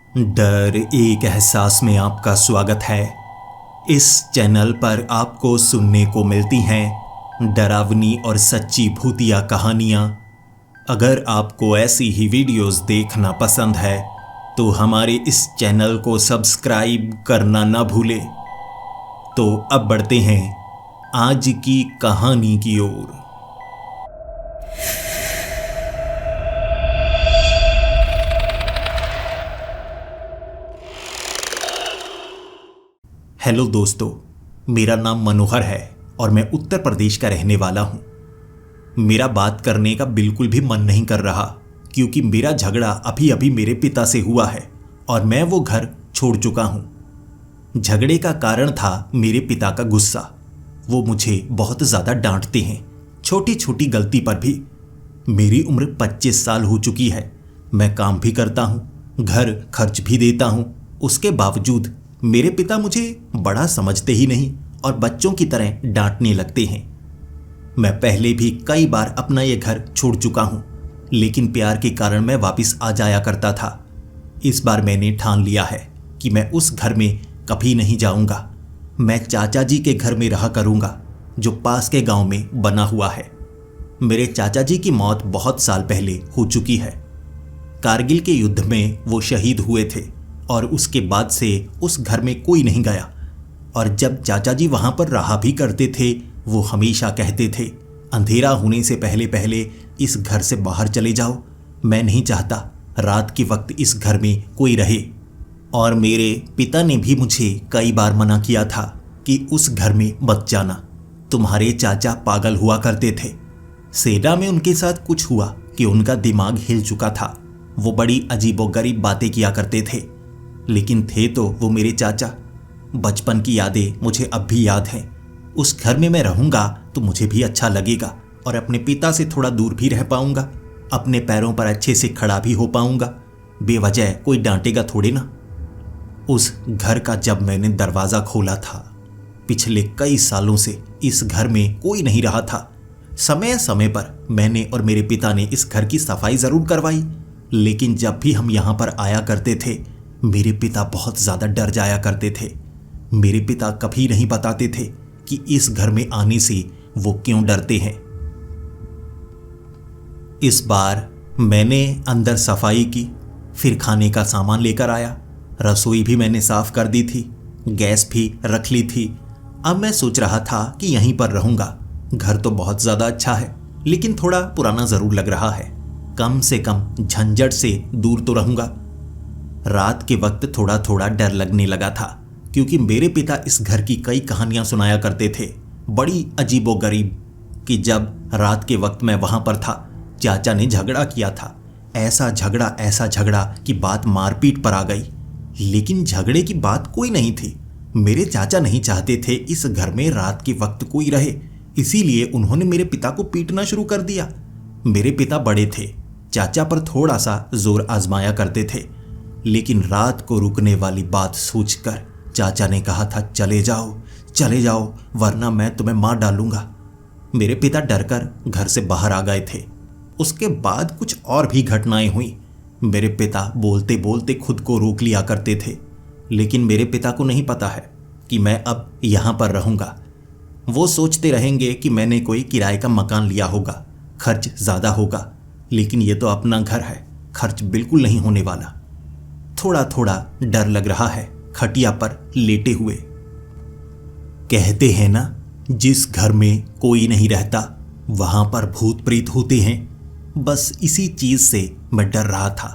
डर एक एहसास में आपका स्वागत है। इस चैनल पर आपको सुनने को मिलती हैं डरावनी और सच्ची भूतिया कहानियाँ। अगर आपको ऐसी ही वीडियोस देखना पसंद है तो हमारे इस चैनल को सब्सक्राइब करना ना भूलें। तो अब बढ़ते हैं आज की कहानी की ओर। हेलो दोस्तों, मेरा नाम मनोहर है और मैं उत्तर प्रदेश का रहने वाला हूँ। मेरा बात करने का बिल्कुल भी मन नहीं कर रहा क्योंकि मेरा झगड़ा अभी अभी मेरे पिता से हुआ है और मैं वो घर छोड़ चुका हूँ। झगड़े का कारण था मेरे पिता का गुस्सा। वो मुझे बहुत ज़्यादा डांटते हैं, छोटी छोटी गलती पर भी। मेरी उम्र 25 साल हो चुकी है। मैं काम भी करता हूँ, घर खर्च भी देता हूँ। उसके बावजूद मेरे पिता मुझे बड़ा समझते ही नहीं और बच्चों की तरह डांटने लगते हैं। मैं पहले भी कई बार अपना ये घर छोड़ चुका हूँ, लेकिन प्यार के कारण मैं वापस आ जाया करता था। इस बार मैंने ठान लिया है कि मैं उस घर में कभी नहीं जाऊँगा। मैं चाचा जी के घर में रहा करूँगा जो पास के गांव में बना हुआ है। मेरे चाचा जी की मौत बहुत साल पहले हो चुकी है। कारगिल के युद्ध में वो शहीद हुए थे और उसके बाद से उस घर में कोई नहीं गया। और जब चाचा जी वहाँ पर रहा भी करते थे, वो हमेशा कहते थे, अंधेरा होने से पहले पहले इस घर से बाहर चले जाओ। मैं नहीं चाहता रात के वक्त इस घर में कोई रहे। और मेरे पिता ने भी मुझे कई बार मना किया था कि उस घर में मत जाना, तुम्हारे चाचा पागल हुआ करते थे। सेना में उनके साथ कुछ हुआ कि उनका दिमाग हिल चुका था। वो बड़ी अजीबोगरीब बातें किया करते थे, लेकिन थे तो वो मेरे चाचा। बचपन की यादें मुझे अब भी याद हैं। उस घर में मैं रहूँगा तो मुझे भी अच्छा लगेगा और अपने पिता से थोड़ा दूर भी रह पाऊँगा। अपने पैरों पर अच्छे से खड़ा भी हो पाऊँगा। बेवजह कोई डांटेगा थोड़े ना। उस घर का जब मैंने दरवाज़ा खोला था, पिछले कई सालों से इस घर में कोई नहीं रहा था। समय समय पर मैंने और मेरे पिता ने इस घर की सफाई ज़रूर करवाई, लेकिन जब भी हम यहाँ पर आया करते थे, मेरे पिता बहुत ज़्यादा डर जाया करते थे। मेरे पिता कभी नहीं बताते थे कि इस घर में आने से वो क्यों डरते हैं। इस बार मैंने अंदर सफाई की, फिर खाने का सामान लेकर आया। रसोई भी मैंने साफ कर दी थी, गैस भी रख ली थी। अब मैं सोच रहा था कि यहीं पर रहूँगा। घर तो बहुत ज़्यादा अच्छा है, लेकिन थोड़ा पुराना ज़रूर लग रहा है। कम से कम झंझट से दूर तो रहूँगा। रात के वक्त थोड़ा थोड़ा डर लगने लगा था क्योंकि मेरे पिता इस घर की कई कहानियां सुनाया करते थे, बड़ी अजीबोगरीब। कि जब रात के वक्त मैं वहां पर था, चाचा ने झगड़ा किया था। ऐसा झगड़ा कि बात मारपीट पर आ गई। लेकिन झगड़े की बात कोई नहीं थी। मेरे चाचा नहीं चाहते थे इस घर में रात के वक्त कोई रहे, इसीलिए उन्होंने मेरे पिता को पीटना शुरू कर दिया। मेरे पिता बड़े थे, चाचा पर थोड़ा सा जोर आजमाया करते थे, लेकिन रात को रुकने वाली बात सोचकर चाचा ने कहा था, चले जाओ वरना मैं तुम्हें मार डालूंगा। मेरे पिता डरकर घर से बाहर आ गए थे। उसके बाद कुछ और भी घटनाएं हुई। मेरे पिता बोलते बोलते खुद को रोक लिया करते थे, लेकिन मेरे पिता को नहीं पता है कि मैं अब यहाँ पर रहूँगा। वो सोचते रहेंगे कि मैंने कोई किराए का मकान लिया होगा, खर्च ज़्यादा होगा, लेकिन ये तो अपना घर है, खर्च बिल्कुल नहीं होने वाला। थोड़ा थोड़ा डर लग रहा है खटिया पर लेटे हुए। कहते हैं ना, जिस घर में कोई नहीं रहता वहां पर भूत प्रेत होते हैं। बस इसी चीज से मैं डर रहा था,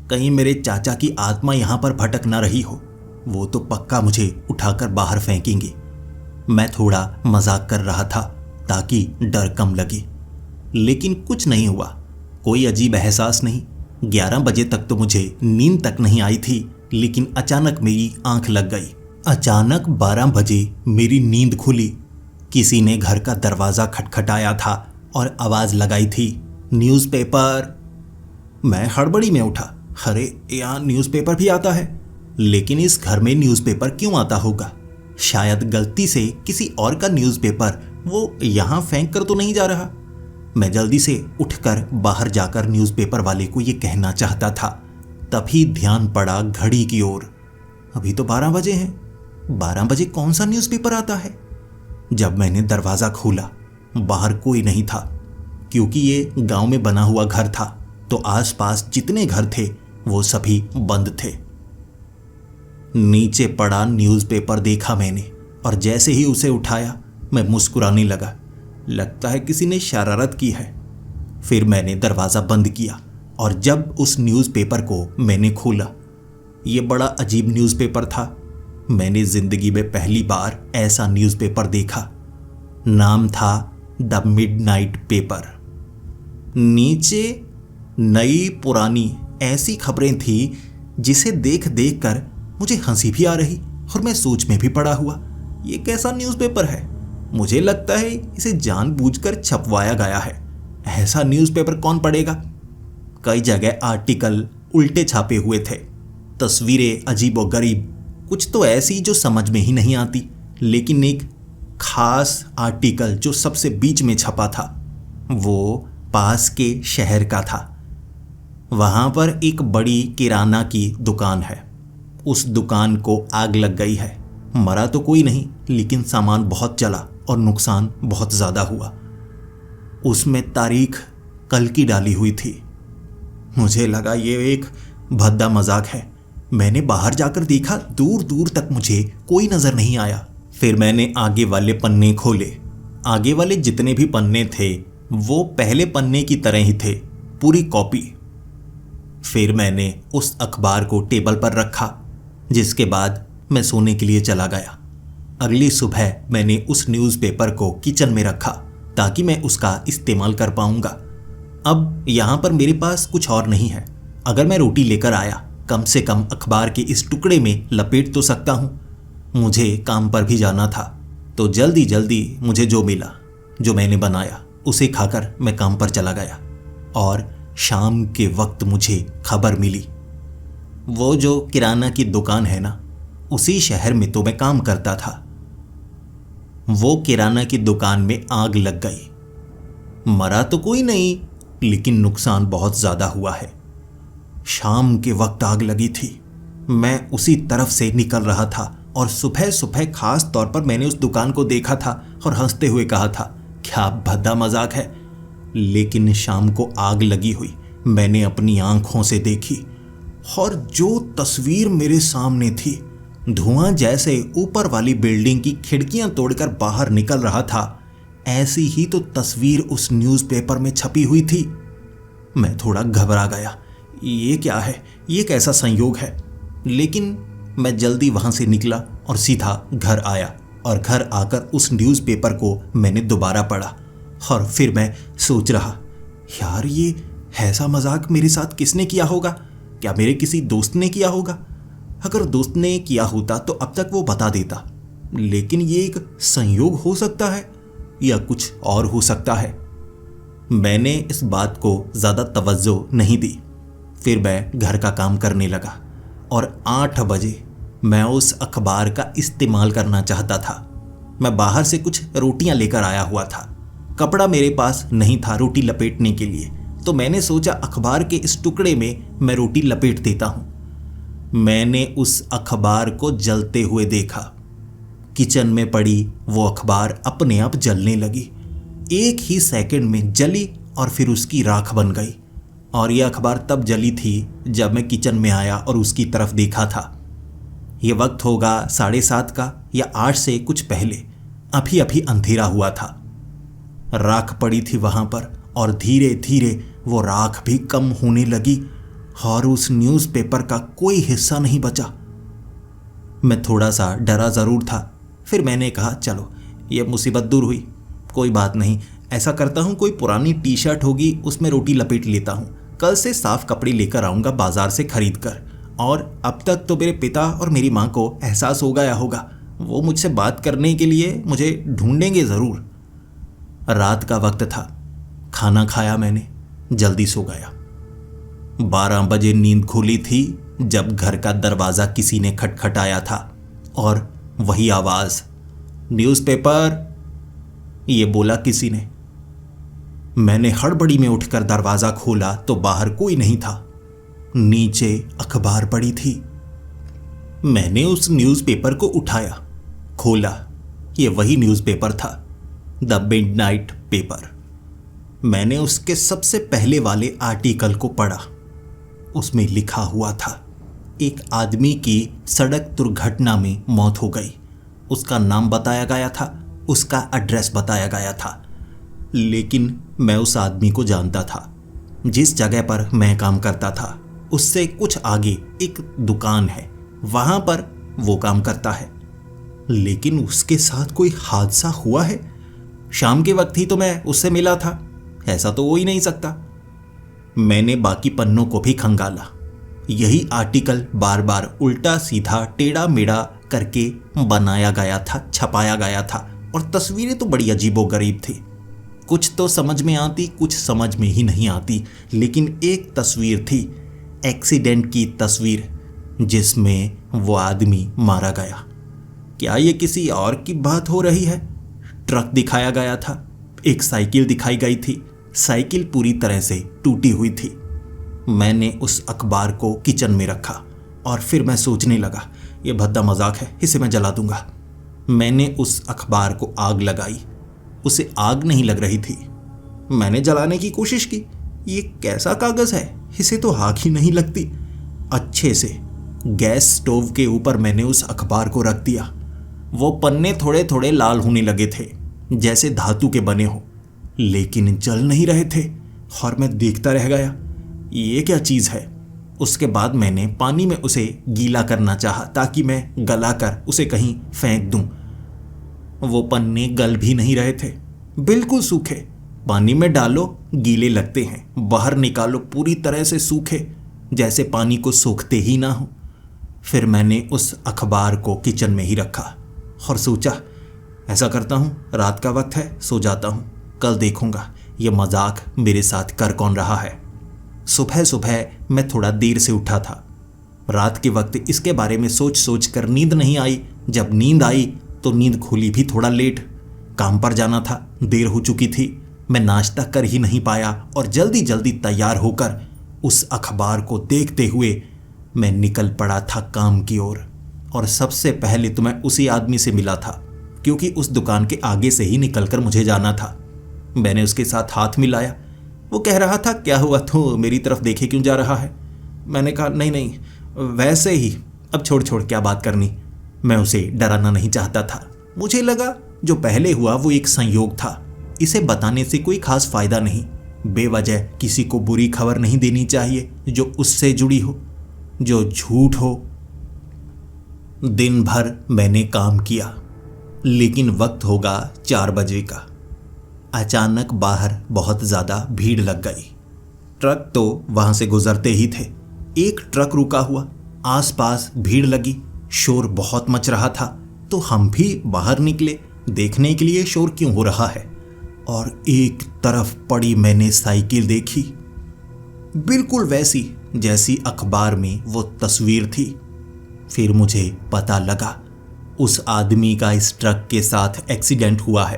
कहीं मेरे चाचा की आत्मा यहां पर भटक ना रही हो। वो तो पक्का मुझे उठाकर बाहर फेंकेंगे। मैं थोड़ा मजाक कर रहा था ताकि डर कम लगे, लेकिन कुछ नहीं हुआ। कोई अजीब एहसास नहीं। 11 बजे तक तो मुझे नींद तक नहीं आई थी, लेकिन अचानक मेरी आंख लग गई। अचानक 12 बजे मेरी नींद खुली। किसी ने घर का दरवाज़ा खटखटाया था और आवाज़ लगाई थी, न्यूज़पेपर। मैं हड़बड़ी में उठा। अरे यहाँ न्यूज़पेपर भी आता है, लेकिन इस घर में न्यूज़पेपर क्यों आता होगा? शायद गलती से किसी और का न्यूज़पेपर वो यहाँ फेंक कर तो नहीं जा रहा। मैं जल्दी से उठकर बाहर जाकर न्यूज़पेपर वाले को ये कहना चाहता था तभी ध्यान पड़ा घड़ी की ओर। अभी तो 12 बजे हैं। 12 बजे कौन सा न्यूज़पेपर आता है? जब मैंने दरवाज़ा खोला, बाहर कोई नहीं था, क्योंकि ये गांव में बना हुआ घर था, तो आसपास जितने घर थे वो सभी बंद थे। नीचे पड़ा न्यूज़पेपर देखा मैंने, और जैसे ही उसे उठाया मैं मुस्कुराने लगा। लगता है किसी ने शरारत की है। फिर मैंने दरवाज़ा बंद किया, और जब उस न्यूज़पेपर को मैंने खोला, ये बड़ा अजीब न्यूज़पेपर था। मैंने ज़िंदगी में पहली बार ऐसा न्यूज़पेपर देखा। नाम था द मिडनाइट पेपर। नीचे नई पुरानी ऐसी खबरें थी जिसे देख देख कर मुझे हंसी भी आ रही, और मैं सोच में भी पड़ा हुआ, ये कैसा न्यूज़पेपर है? मुझे लगता है इसे जानबूझकर छपवाया गया है। ऐसा न्यूज़पेपर कौन पढ़ेगा? कई जगह आर्टिकल उल्टे छापे हुए थे, तस्वीरें अजीब व गरीब, कुछ तो ऐसी जो समझ में ही नहीं आती। लेकिन एक खास आर्टिकल जो सबसे बीच में छपा था, वो पास के शहर का था। वहाँ पर एक बड़ी किराना की दुकान है। उस दुकान को आग लग गई है। मरा तो कोई नहीं, लेकिन सामान बहुत जला और नुकसान बहुत ज़्यादा हुआ। उसमें तारीख कल की डाली हुई थी। मुझे लगा ये एक भद्दा मजाक है। मैंने बाहर जाकर देखा, दूर दूर तक मुझे कोई नज़र नहीं आया। फिर मैंने आगे वाले पन्ने खोले। आगे वाले जितने भी पन्ने थे वो पहले पन्ने की तरह ही थे, पूरी कॉपी। फिर मैंने उस अखबार को टेबल पर रखा, जिसके बाद मैं सोने के लिए चला गया। अगली सुबह मैंने उस न्यूज़पेपर को किचन में रखा ताकि मैं उसका इस्तेमाल कर पाऊंगा। अब यहाँ पर मेरे पास कुछ और नहीं है। अगर मैं रोटी लेकर आया, कम से कम अखबार के इस टुकड़े में लपेट तो सकता हूँ। मुझे काम पर भी जाना था, तो जल्दी जल्दी मुझे जो मिला, जो मैंने बनाया, उसे खाकर मैं काम पर चला गया। और शाम के वक्त मुझे खबर मिली। वो जो किराना की दुकान है ना, उसी शहर में तो मैं काम करता था। वो किराना की दुकान में आग लग गई। मरा तो कोई नहीं, लेकिन नुकसान बहुत ज़्यादा हुआ है। शाम के वक्त आग लगी थी। मैं उसी तरफ से निकल रहा था, और सुबह सुबह खास तौर पर मैंने उस दुकान को देखा था और हंसते हुए कहा था, क्या भद्दा मजाक है। लेकिन शाम को आग लगी हुई मैंने अपनी आंखों से देखी, और जो तस्वीर मेरे सामने थी, धुआं जैसे ऊपर वाली बिल्डिंग की खिड़कियां तोड़कर बाहर निकल रहा था, ऐसी ही तो तस्वीर उस न्यूज़पेपर में छपी हुई थी। मैं थोड़ा घबरा गया। ये क्या है? ये कैसा संयोग है? लेकिन मैं जल्दी वहाँ से निकला और सीधा घर आया, और घर आकर उस न्यूज़पेपर को मैंने दोबारा पढ़ा। और फिर मैं सोच रहा, यार ये ऐसा मजाक मेरे साथ किसने किया होगा? क्या मेरे किसी दोस्त ने किया होगा? अगर दोस्त ने किया होता तो अब तक वो बता देता। लेकिन ये एक संयोग हो सकता है या कुछ और हो सकता है। मैंने इस बात को ज़्यादा तवज्जो नहीं दी। फिर मैं घर का काम करने लगा, और 8 बजे मैं उस अखबार का इस्तेमाल करना चाहता था। मैं बाहर से कुछ रोटियां लेकर आया हुआ था। कपड़ा मेरे पास नहीं था रोटी लपेटने के लिए, तो मैंने सोचा अखबार के इस टुकड़े में मैं रोटी लपेट देता हूँ। मैंने उस अखबार को जलते हुए देखा। किचन में पड़ी वो अखबार अपने आप जलने लगी। एक ही सेकंड में जली और फिर उसकी राख बन गई। और यह अखबार तब जली थी जब मैं किचन में आया और उसकी तरफ देखा था। ये वक्त होगा 7:30 का या 8 से कुछ पहले। अभी अभी अंधेरा हुआ था। राख पड़ी थी वहाँ पर, और धीरे धीरे वो राख भी कम होने लगी, और उस न्यूज़पेपर का कोई हिस्सा नहीं बचा। मैं थोड़ा सा डरा ज़रूर था। फिर मैंने कहा, चलो ये मुसीबत दूर हुई, कोई बात नहीं। ऐसा करता हूँ, कोई पुरानी टी शर्ट होगी उसमें रोटी लपेट लेता हूँ। कल से साफ कपड़े लेकर आऊँगा बाजार से खरीद कर। और अब तक तो मेरे पिता और मेरी माँ को एहसास हो गया होगा, वो मुझसे बात करने के लिए मुझे ढूंढेंगे ज़रूर। रात का वक्त था। खाना खाया मैंने, जल्दी सो गया। 12 बजे नींद खुली थी जब घर का दरवाज़ा किसी ने खटखटाया था, और वही आवाज़, न्यूज़पेपर, ये बोला किसी ने। मैंने हड़बड़ी में उठकर दरवाज़ा खोला तो बाहर कोई नहीं था। नीचे अखबार पड़ी थी। मैंने उस न्यूज़पेपर को उठाया, खोला। ये वही न्यूज़पेपर था, द मिडनाइट पेपर। मैंने उसके सबसे पहले वाले आर्टिकल को पढ़ा। उसमें लिखा हुआ था, एक आदमी की सड़क दुर्घटना में मौत हो गई। उसका नाम बताया गया था, उसका एड्रेस बताया गया था। लेकिन मैं उस आदमी को जानता था। जिस जगह पर मैं काम करता था उससे कुछ आगे एक दुकान है, वहां पर वो काम करता है। लेकिन उसके साथ कोई हादसा हुआ है? शाम के वक्त ही तो मैं उससे मिला था, ऐसा तो हो ही नहीं सकता। मैंने बाकी पन्नों को भी खंगाला। यही आर्टिकल बार बार उल्टा सीधा टेढ़ा मेढ़ा करके बनाया गया था, छपाया गया था, और तस्वीरें तो बड़ी अजीबोगरीब थी। कुछ तो समझ में आती, कुछ समझ में ही नहीं आती। लेकिन एक तस्वीर थी, एक्सीडेंट की तस्वीर, जिसमें वो आदमी मारा गया। क्या ये किसी और की बात हो रही है? ट्रक दिखाया गया था, एक साइकिल दिखाई गई थी। साइकिल पूरी तरह से टूटी हुई थी। मैंने उस अखबार को किचन में रखा और फिर मैं सोचने लगा, ये भद्दा मजाक है, इसे मैं जला दूंगा। मैंने उस अखबार को आग लगाई। उसे आग नहीं लग रही थी। मैंने जलाने की कोशिश की। ये कैसा कागज है, इसे तो आग ही नहीं लगती। अच्छे से गैस स्टोव के ऊपर मैंने उस अखबार को रख दिया। वो पन्ने थोड़े थोड़े लाल होने लगे थे, जैसे धातु के बने हो, लेकिन जल नहीं रहे थे। और मैं देखता रह गया, ये क्या चीज़ है। उसके बाद मैंने पानी में उसे गीला करना चाहा ताकि मैं गलाकर उसे कहीं फेंक दूं। वो पन्ने गल भी नहीं रहे थे, बिल्कुल सूखे। पानी में डालो गीले लगते हैं, बाहर निकालो पूरी तरह से सूखे, जैसे पानी को सोखते ही ना हो। फिर मैंने उस अखबार को किचन में ही रखा और सोचा, ऐसा करता हूँ, रात का वक्त है, सो जाता हूँ, कल देखूंगा ये मजाक मेरे साथ कर कौन रहा है। सुबह सुबह मैं थोड़ा देर से उठा था। रात के वक्त इसके बारे में सोच सोच कर नींद नहीं आई। जब नींद आई तो नींद खुली भी थोड़ा लेट। काम पर जाना था, देर हो चुकी थी। मैं नाश्ता कर ही नहीं पाया और जल्दी जल्दी तैयार होकर उस अखबार को देखते हुए मैं निकल पड़ा था काम की ओर। और सबसे पहले तो मैं उसी आदमी से मिला था, क्योंकि उस दुकान के आगे से ही निकलकर मुझे जाना था। मैंने उसके साथ हाथ मिलाया। वो कह रहा था, क्या हुआ, तो मेरी तरफ देखे क्यों जा रहा है? मैंने कहा, नहीं नहीं, वैसे ही, अब छोड़ छोड़, क्या बात करनी। मैं उसे डराना नहीं चाहता था। मुझे लगा जो पहले हुआ वो एक संयोग था, इसे बताने से कोई खास फायदा नहीं। बेवजह किसी को बुरी खबर नहीं देनी चाहिए जो उससे जुड़ी हो, जो झूठ हो। दिन भर मैंने काम किया, लेकिन वक्त होगा 4 बजे का। अचानक बाहर बहुत ज़्यादा भीड़ लग गई। ट्रक तो वहाँ से गुजरते ही थे। एक ट्रक रुका हुआ, आसपास भीड़ लगी, शोर बहुत मच रहा था। तो हम भी बाहर निकले देखने के लिए शोर क्यों हो रहा है। और एक तरफ पड़ी मैंने साइकिल देखी, बिल्कुल वैसी जैसी अखबार में वो तस्वीर थी। फिर मुझे पता लगा उस आदमी का इस ट्रक के साथ एक्सीडेंट हुआ है।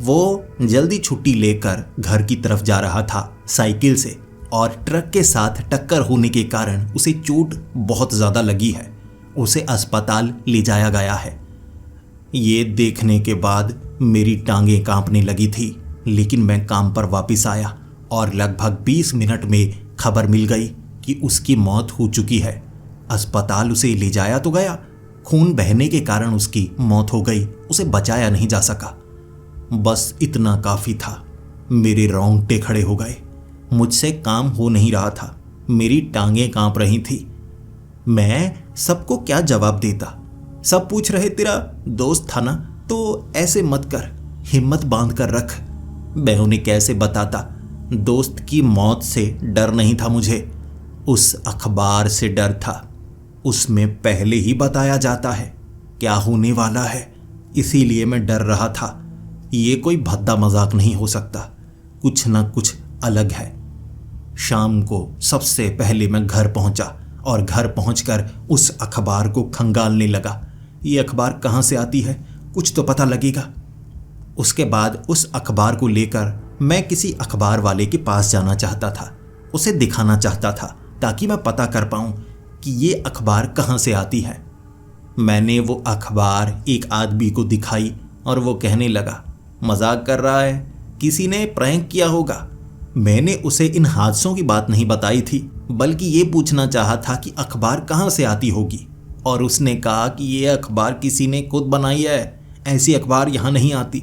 वो जल्दी छुट्टी लेकर घर की तरफ जा रहा था साइकिल से, और ट्रक के साथ टक्कर होने के कारण उसे चोट बहुत ज़्यादा लगी है। उसे अस्पताल ले जाया गया है। ये देखने के बाद मेरी टांगें कांपने लगी थी, लेकिन मैं काम पर वापस आया और लगभग 20 मिनट में खबर मिल गई कि उसकी मौत हो चुकी है। अस्पताल उसे ले जाया तो गया, खून बहने के कारण उसकी मौत हो गई, उसे बचाया नहीं जा सका। बस इतना काफ़ी था। मेरे रोंगटे खड़े हो गए। मुझसे काम हो नहीं रहा था, मेरी टांगें कांप रही थी। मैं सबको क्या जवाब देता? सब पूछ रहे, तेरा दोस्त था ना, तो ऐसे मत कर, हिम्मत बांध कर रख। मैं उन्हें कैसे बताता? दोस्त की मौत से डर नहीं था मुझे, उस अखबार से डर था। उसमें पहले ही बताया जाता है क्या होने वाला है, इसीलिए मैं डर रहा था। ये कोई भद्दा मजाक नहीं हो सकता, कुछ ना कुछ अलग है। शाम को सबसे पहले मैं घर पहुंचा और घर पहुंचकर उस अखबार को खंगालने लगा। ये अखबार कहाँ से आती है, कुछ तो पता लगेगा। उसके बाद उस अखबार को लेकर मैं किसी अखबार वाले के पास जाना चाहता था, उसे दिखाना चाहता था ताकि मैं पता कर पाऊं कि ये अखबार कहाँ से आती है। मैंने वो अखबार एक आदमी को दिखाई और वो कहने लगा, मजाक कर रहा है, किसी ने प्रैंक किया होगा। मैंने उसे इन हादसों की बात नहीं बताई थी, बल्कि ये पूछना चाहा था कि अखबार कहाँ से आती होगी। और उसने कहा कि ये अखबार किसी ने खुद बनाई है, ऐसी अखबार यहाँ नहीं आती।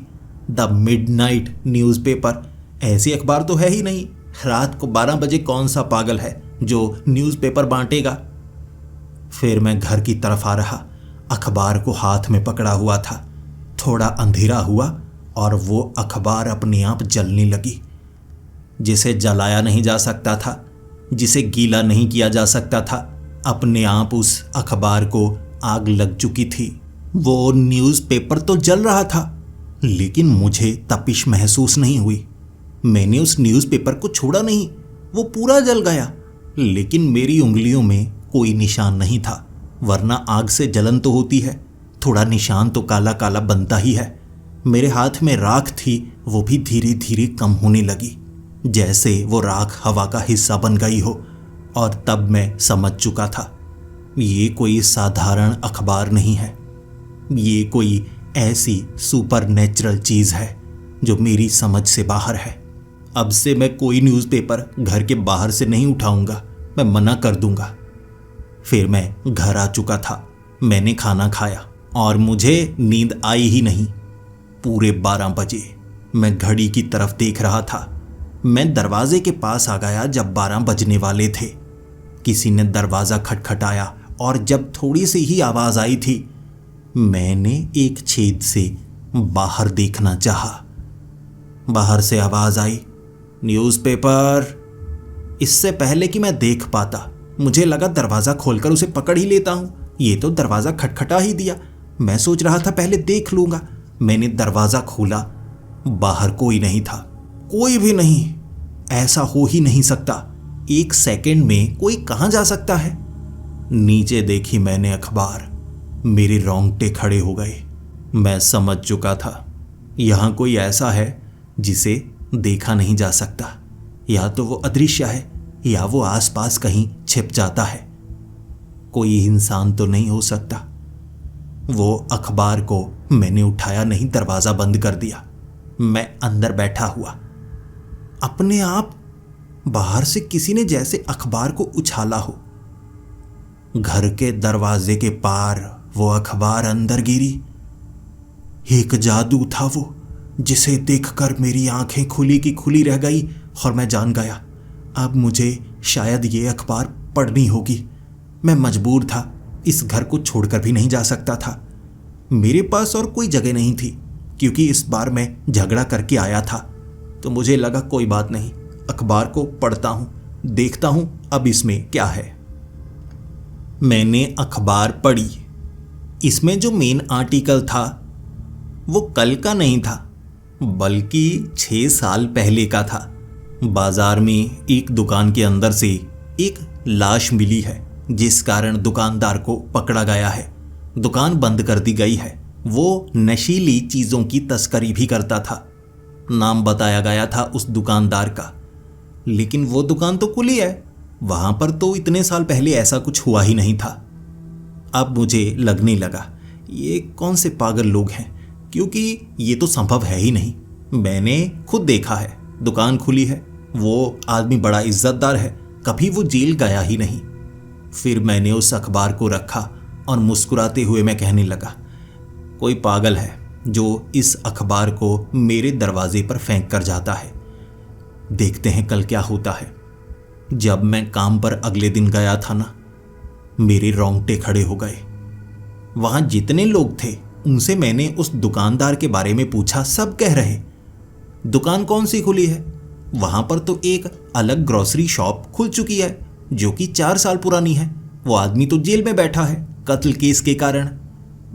द मिडनाइट न्यूज़पेपर, ऐसी अखबार तो है ही नहीं। रात को 12 बजे कौन सा पागल है जो न्यूज़पेपर बांटेगा। फिर मैं घर की तरफ आ रहा, अखबार को हाथ में पकड़ा हुआ था। थोड़ा अंधेरा हुआ और वो अखबार अपने आप जलने लगी। जिसे जलाया नहीं जा सकता था, जिसे गीला नहीं किया जा सकता था, अपने आप उस अखबार को आग लग चुकी थी। वो न्यूज़पेपर तो जल रहा था, लेकिन मुझे तपिश महसूस नहीं हुई। मैंने उस न्यूज़पेपर को छोड़ा नहीं, वो पूरा जल गया, लेकिन मेरी उंगलियों में कोई निशान नहीं था। वरना आग से जलन तो होती है, थोड़ा निशान तो काला काला बनता ही है। मेरे हाथ में राख थी, वो भी धीरे धीरे कम होने लगी, जैसे वो राख हवा का हिस्सा बन गई हो। और तब मैं समझ चुका था, ये कोई साधारण अखबार नहीं है, ये कोई ऐसी सुपरनेचुरल चीज़ है जो मेरी समझ से बाहर है। अब से मैं कोई न्यूज़पेपर घर के बाहर से नहीं उठाऊंगा, मैं मना कर दूंगा। फिर मैं घर आ चुका था। मैंने खाना खाया और मुझे नींद आई ही नहीं। पूरे 12 बजे। मैं घड़ी की तरफ देख रहा था। मैं दरवाजे के पास आ गया जब 12 बजने वाले थे। किसी ने दरवाज़ा खटखटाया और जब थोड़ी सी ही आवाज़ आई थी, मैंने एक छेद से बाहर देखना चाहा। बाहर से आवाज़ आई, न्यूज़पेपर। इससे पहले कि मैं देख पाता, मुझे लगा दरवाज़ा खोलकर उसे पकड़ ही लेता हूँ। ये तो दरवाज़ा खटखटा ही दिया। मैं सोच रहा था पहले देख लूँगा। मैंने दरवाज़ा खोला, बाहर कोई नहीं था, कोई भी नहीं। ऐसा हो ही नहीं सकता, 1 सेकंड में कोई कहाँ जा सकता है। नीचे देखी मैंने अखबार, मेरे रोंगटे खड़े हो गए। मैं समझ चुका था, यहाँ कोई ऐसा है जिसे देखा नहीं जा सकता। या तो वो अदृश्य है या वो आसपास कहीं छिप जाता है। कोई इंसान तो नहीं हो सकता। वो अखबार को मैंने उठाया नहीं, दरवाज़ा बंद कर दिया। मैं अंदर बैठा हुआ। अपने आप बाहर से किसी ने जैसे अखबार को उछाला हो। घर के दरवाजे के पार वो अखबार अंदर गिरी। एक जादू था वो, जिसे देखकर मेरी आंखें खुली की खुली रह गई और मैं जान गया, अब मुझे शायद ये अखबार पढ़नी होगी। मैं मजबूर था, इस घर को छोड़कर भी नहीं जा सकता था। मेरे पास और कोई जगह नहीं थी, क्योंकि इस बार मैं झगड़ा करके आया था। तो मुझे लगा कोई बात नहीं, अखबार को पढ़ता हूँ, देखता हूँ अब इसमें क्या है। मैंने अखबार पढ़ी। इसमें जो मेन आर्टिकल था वो कल का नहीं था, बल्कि 6 साल पहले का था। बाजार में एक दुकान के अंदर से एक लाश मिली है, जिस कारण दुकानदार को पकड़ा गया है। दुकान बंद कर दी गई है। वो नशीली चीज़ों की तस्करी भी करता था। नाम बताया गया था उस दुकानदार का, लेकिन वो दुकान तो खुली है। वहाँ पर तो इतने साल पहले ऐसा कुछ हुआ ही नहीं था। अब मुझे लगने लगा ये कौन से पागल लोग हैं, क्योंकि ये तो संभव है ही नहीं। मैंने खुद देखा है, दुकान खुली है, वो आदमी बड़ा इज्जतदार है, कभी वो जेल गया ही नहीं। फिर मैंने उस अखबार को रखा और मुस्कुराते हुए मैं कहने लगा, कोई पागल है जो इस अखबार को मेरे दरवाजे पर फेंक कर जाता है। देखते हैं कल क्या होता है। जब मैं काम पर अगले दिन गया था ना, मेरे रोंगटे खड़े हो गए। वहां जितने लोग थे उनसे मैंने उस दुकानदार के बारे में पूछा। सब कह रहे दुकान कौन सी खुली है। वहां पर तो एक अलग ग्रोसरी शॉप खुल चुकी है जो कि 4 साल पुरानी है। वो आदमी तो जेल में बैठा है कत्ल केस के कारण।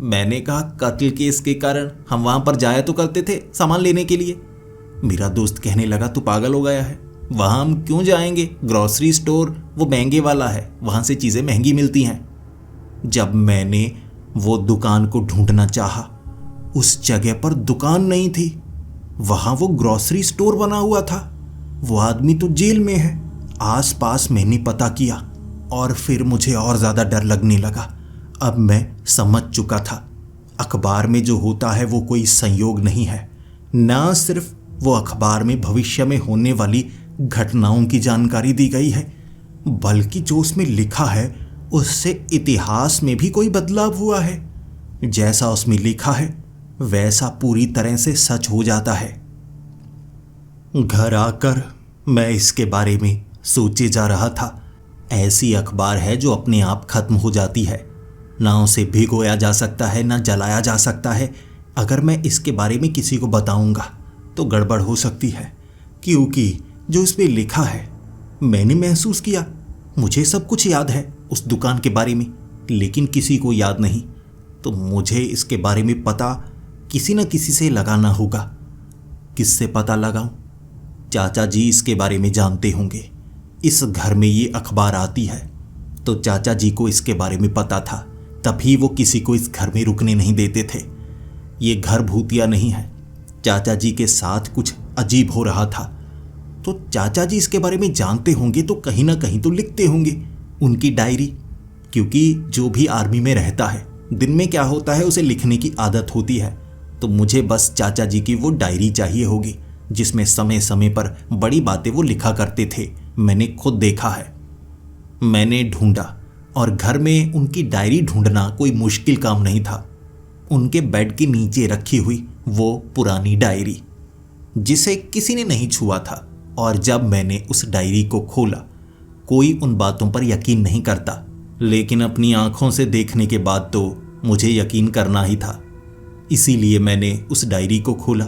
मैंने कहा, कत्ल केस के कारण? हम वहां पर जाया तो करते थे सामान लेने के लिए। मेरा दोस्त कहने लगा, तू पागल हो गया है, वहां हम क्यों जाएंगे? ग्रोसरी स्टोर वो महंगे वाला है, वहां से चीजें महंगी मिलती हैं। जब मैंने वो दुकान को ढूंढना चाहा, उस जगह पर दुकान नहीं थी, वहां वो ग्रोसरी स्टोर बना हुआ था। वो आदमी तो जेल में है। आस पास मैंने पता किया, और फिर मुझे और ज़्यादा डर लगने लगा। अब मैं समझ चुका था, अखबार में जो होता है वो कोई संयोग नहीं है। ना सिर्फ वो अखबार में भविष्य में होने वाली घटनाओं की जानकारी दी गई है, बल्कि जो उसमें लिखा है उससे इतिहास में भी कोई बदलाव हुआ है। जैसा उसमें लिखा है वैसा पूरी तरह से सच हो जाता है। घर आकर मैं इसके बारे में सोचे जा रहा था। ऐसी अखबार है जो अपने आप खत्म हो जाती है, ना उसे भिगोया जा सकता है ना जलाया जा सकता है। अगर मैं इसके बारे में किसी को बताऊंगा तो गड़बड़ हो सकती है, क्योंकि जो इसमें लिखा है मैंने महसूस किया। मुझे सब कुछ याद है उस दुकान के बारे में, लेकिन किसी को याद नहीं। तो मुझे इसके बारे में पता किसी न किसी से लगाना होगा। किससे पता लगाऊं? चाचा जी इसके बारे में जानते होंगे। इस घर में ये अखबार आती है तो चाचा जी को इसके बारे में पता था, तभी वो किसी को इस घर में रुकने नहीं देते थे। ये घर भूतिया नहीं है। चाचा जी के साथ कुछ अजीब हो रहा था, तो चाचा जी इसके बारे में जानते होंगे तो कहीं ना कहीं तो लिखते होंगे उनकी डायरी। क्योंकि जो भी आर्मी में रहता है दिन में क्या होता है उसे लिखने की आदत होती है। तो मुझे बस चाचा जी की वो डायरी चाहिए होगी जिसमें समय समय पर बड़ी बातें वो लिखा करते थे। मैंने खुद देखा है। मैंने ढूंढा और घर में उनकी डायरी ढूंढना कोई मुश्किल काम नहीं था। उनके बेड के नीचे रखी हुई वो पुरानी डायरी जिसे किसी ने नहीं छुआ था। और जब मैंने उस डायरी को खोला, कोई उन बातों पर यकीन नहीं करता, लेकिन अपनी आंखों से देखने के बाद तो मुझे यकीन करना ही था। इसीलिए मैंने उस डायरी को खोला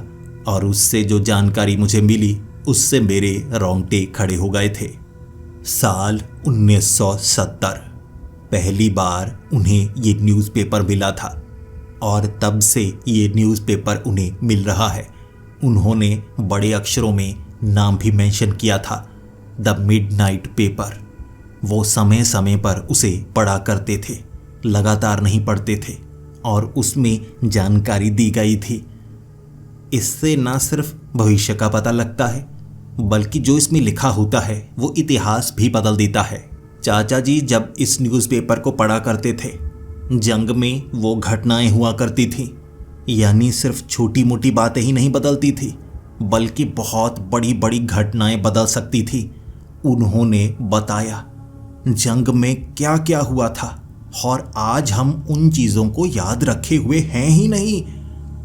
और उससे जो जानकारी मुझे मिली उससे मेरे रोंगटे खड़े हो गए थे। साल 1970 पहली बार उन्हें ये न्यूज़पेपर मिला था और तब से ये न्यूज़पेपर उन्हें मिल रहा है। उन्होंने बड़े अक्षरों में नाम भी मेंशन किया था, द मिडनाइट पेपर। वो समय समय पर उसे पढ़ा करते थे, लगातार नहीं पढ़ते थे, और उसमें जानकारी दी गई थी। इससे ना सिर्फ भविष्य का पता लगता है, बल्कि जो इसमें लिखा होता है वो इतिहास भी बदल देता है। चाचा जी जब इस न्यूज़पेपर को पढ़ा करते थे, जंग में वो घटनाएं हुआ करती थीं। यानी सिर्फ छोटी मोटी बातें ही नहीं बदलती थी, बल्कि बहुत बड़ी बड़ी घटनाएं बदल सकती थी। उन्होंने बताया जंग में क्या क्या हुआ था, और आज हम उन चीज़ों को याद रखे हुए हैं ही नहीं।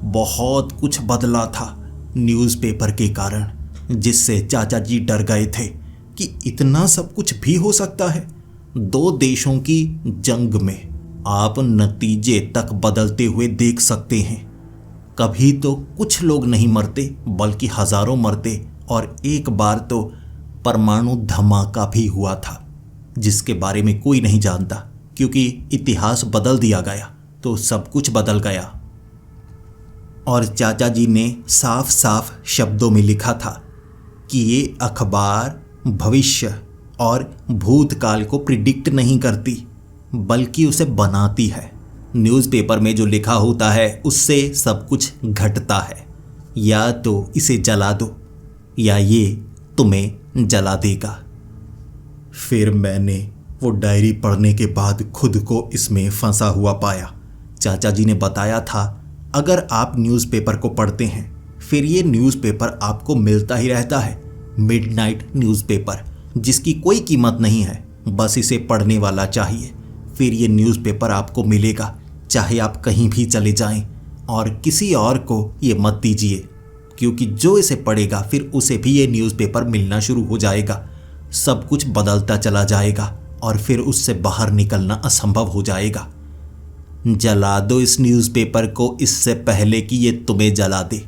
बहुत कुछ बदला था न्यूज़पेपर के कारण, जिससे चाचा जी डर गए थे कि इतना सब कुछ भी हो सकता है। 2 देशों की जंग में आप नतीजे तक बदलते हुए देख सकते हैं। कभी तो कुछ लोग नहीं मरते बल्कि हजारों मरते, और एक बार तो परमाणु धमाका भी हुआ था जिसके बारे में कोई नहीं जानता, क्योंकि इतिहास बदल दिया गया तो सब कुछ बदल गया। और चाचा जी ने साफ साफ शब्दों में लिखा था कि ये अखबार भविष्य और भूतकाल को प्रिडिक्ट नहीं करती, बल्कि उसे बनाती है। न्यूज़पेपर में जो लिखा होता है उससे सब कुछ घटता है। या तो इसे जला दो या ये तुम्हें जला देगा। फिर मैंने वो डायरी पढ़ने के बाद खुद को इसमें फंसा हुआ पाया। चाचा जी ने बताया था, अगर आप न्यूज़पेपर को पढ़ते हैं फिर ये न्यूज़पेपर आपको मिलता ही रहता है। मिडनाइट न्यूज़पेपर जिसकी कोई कीमत नहीं है, बस इसे पढ़ने वाला चाहिए। फिर ये न्यूज़पेपर आपको मिलेगा, चाहे आप कहीं भी चले जाएं। और किसी और को ये मत दीजिए, क्योंकि जो इसे पढ़ेगा फिर उसे भी ये न्यूज़पेपर मिलना शुरू हो जाएगा। सब कुछ बदलता चला जाएगा और फिर उससे बाहर निकलना असंभव हो जाएगा। जला दो इस न्यूज़पेपर को इससे पहले कि ये तुम्हें जला दे।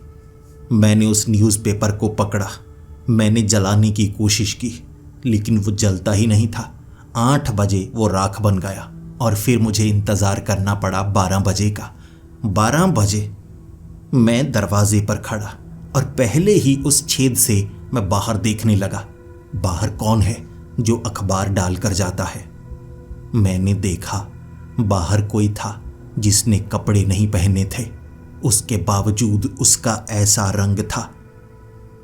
मैंने उस न्यूज़पेपर को पकड़ा। मैंने जलाने की कोशिश की, लेकिन वो जलता ही नहीं था। 8 बजे वो राख बन गया और फिर मुझे इंतज़ार करना पड़ा 12 बजे का। 12 बजे मैं दरवाजे पर खड़ा और पहले ही उस छेद से मैं बाहर देखने लगा। बाहर कौन है जो अखबार डालकर जाता है? मैंने देखा बाहर कोई था जिसने कपड़े नहीं पहने थे। उसके बावजूद उसका ऐसा रंग था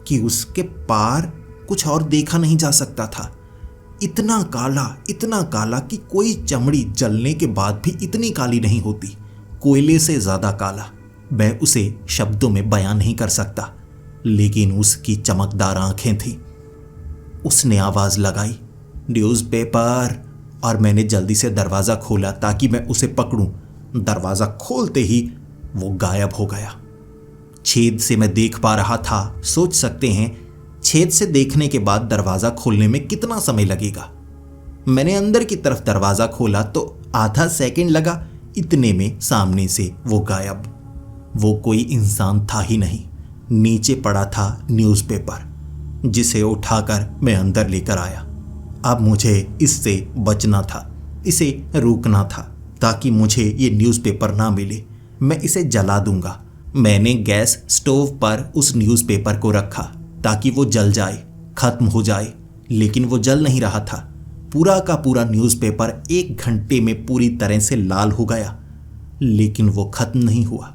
कि उसके पार कुछ और देखा नहीं जा सकता था। इतना काला कि कोई चमड़ी जलने के बाद भी इतनी काली नहीं होती, कोयले से ज्यादा काला। मैं उसे शब्दों में बयान नहीं कर सकता, लेकिन उसकी चमकदार आंखें थी। उसने आवाज लगाई, न्यूज़पेपर, और मैंने जल्दी से दरवाजा खोला ताकि मैं उसे पकड़ूं। दरवाजा खोलते ही वो गायब हो गया। छेद से मैं देख पा रहा था। सोच सकते हैं छेद से देखने के बाद दरवाजा खोलने में कितना समय लगेगा। मैंने अंदर की तरफ दरवाजा खोला तो आधा सेकंड लगा, इतने में सामने से वो गायब। वो कोई इंसान था ही नहीं, नीचे पड़ा था न्यूज़पेपर, जिसे उठाकर मैं अंदर लेकर आया। अब मुझे इससे बचना था, इसे रोकना था ताकि मुझे ये न्यूज़पेपर ना मिले। मैं इसे जला दूंगा। मैंने गैस स्टोव पर उस न्यूज़पेपर को रखा ताकि वो जल जाए, खत्म हो जाए, लेकिन वो जल नहीं रहा था। पूरा का पूरा न्यूज़पेपर 1 घंटे में पूरी तरह से लाल हो गया, लेकिन वो खत्म नहीं हुआ।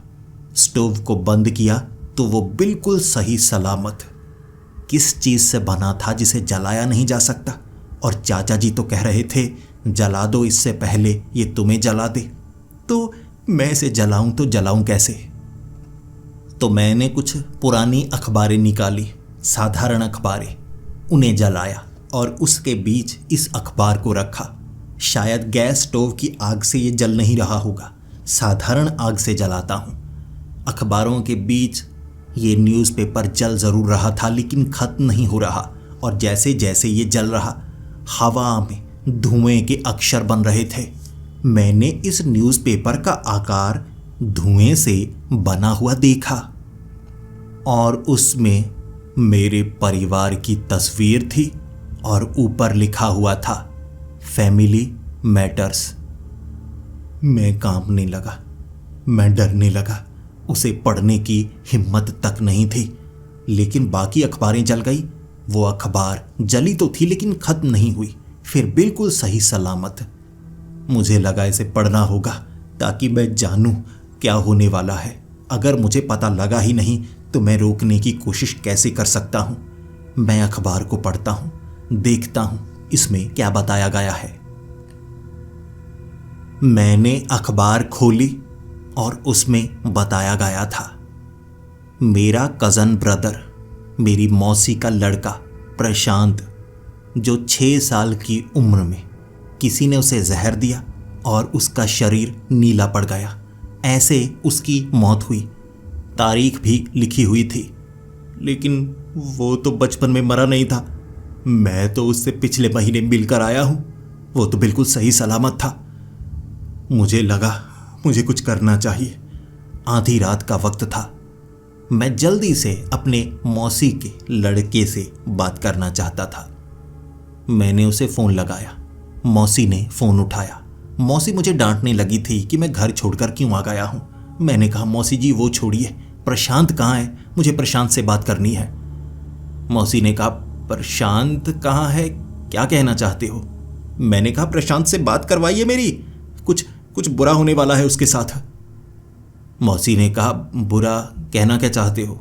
स्टोव को बंद किया तो वो बिल्कुल सही सलामत। किस चीज़ से बना था जिसे जलाया नहीं जा सकता? और चाचा जी तो कह रहे थे जला दो, इससे पहले ये तुम्हें जला दे। तो मैं इसे जलाऊं तो जलाऊं कैसे? तो मैंने कुछ पुरानी अखबारें निकाली, साधारण अखबारें, उन्हें जलाया और उसके बीच इस अखबार को रखा। शायद गैस स्टोव की आग से ये जल नहीं रहा होगा, साधारण आग से जलाता हूँ। अखबारों के बीच ये न्यूज़पेपर जल ज़रूर रहा था, लेकिन खत्म नहीं हो रहा। और जैसे जैसे ये जल रहा, हवा में धुएं के अक्षर बन रहे थे। मैंने इस न्यूज़पेपर का आकार धुएं से बना हुआ देखा और उसमें मेरे परिवार की तस्वीर थी और ऊपर लिखा हुआ था फैमिली मैटर्स। मैं कांपने लगा, मैं डरने लगा। उसे पढ़ने की हिम्मत तक नहीं थी, लेकिन बाकी अखबारें जल गई। वो अखबार जली तो थी लेकिन खत्म नहीं हुई, फिर बिल्कुल सही सलामत। मुझे लगा इसे पढ़ना होगा ताकि मैं जानूं क्या होने वाला है। अगर मुझे पता लगा ही नहीं तो मैं रोकने की कोशिश कैसे कर सकता हूं? मैं अखबार को पढ़ता हूं, देखता हूं इसमें क्या बताया गया है। मैंने अखबार खोली और उसमें बताया गया था मेरा कज़न ब्रदर, मेरी मौसी का लड़का प्रशांत, जो 6 साल की उम्र में किसी ने उसे जहर दिया और उसका शरीर नीला पड़ गया। ऐसे उसकी मौत हुई। तारीख भी लिखी हुई थी, लेकिन वो तो बचपन में मरा नहीं था। मैं तो उससे पिछले महीने मिलकर आया हूं। वो तो बिल्कुल सही सलामत था। मुझे लगा मुझे कुछ करना चाहिए। आधी रात का वक्त था। मैं जल्दी से अपने मौसी के लड़के से बात करना चाहता था। मैंने उसे फ़ोन लगाया। मौसी ने फ़ोन उठाया। मौसी मुझे डांटने लगी थी कि मैं घर छोड़कर क्यों आ गया हूँ। मैंने कहा, मौसी जी वो छोड़िए, प्रशांत कहाँ है? मुझे प्रशांत से बात करनी है। मौसी ने कहा, प्रशांत कहाँ है? क्या कहना चाहते हो? मैंने कहा, प्रशांत से बात करवाइए मेरी, कुछ बुरा होने वाला है उसके साथ। मौसी ने कहा, बुरा कहना क्या चाहते हो?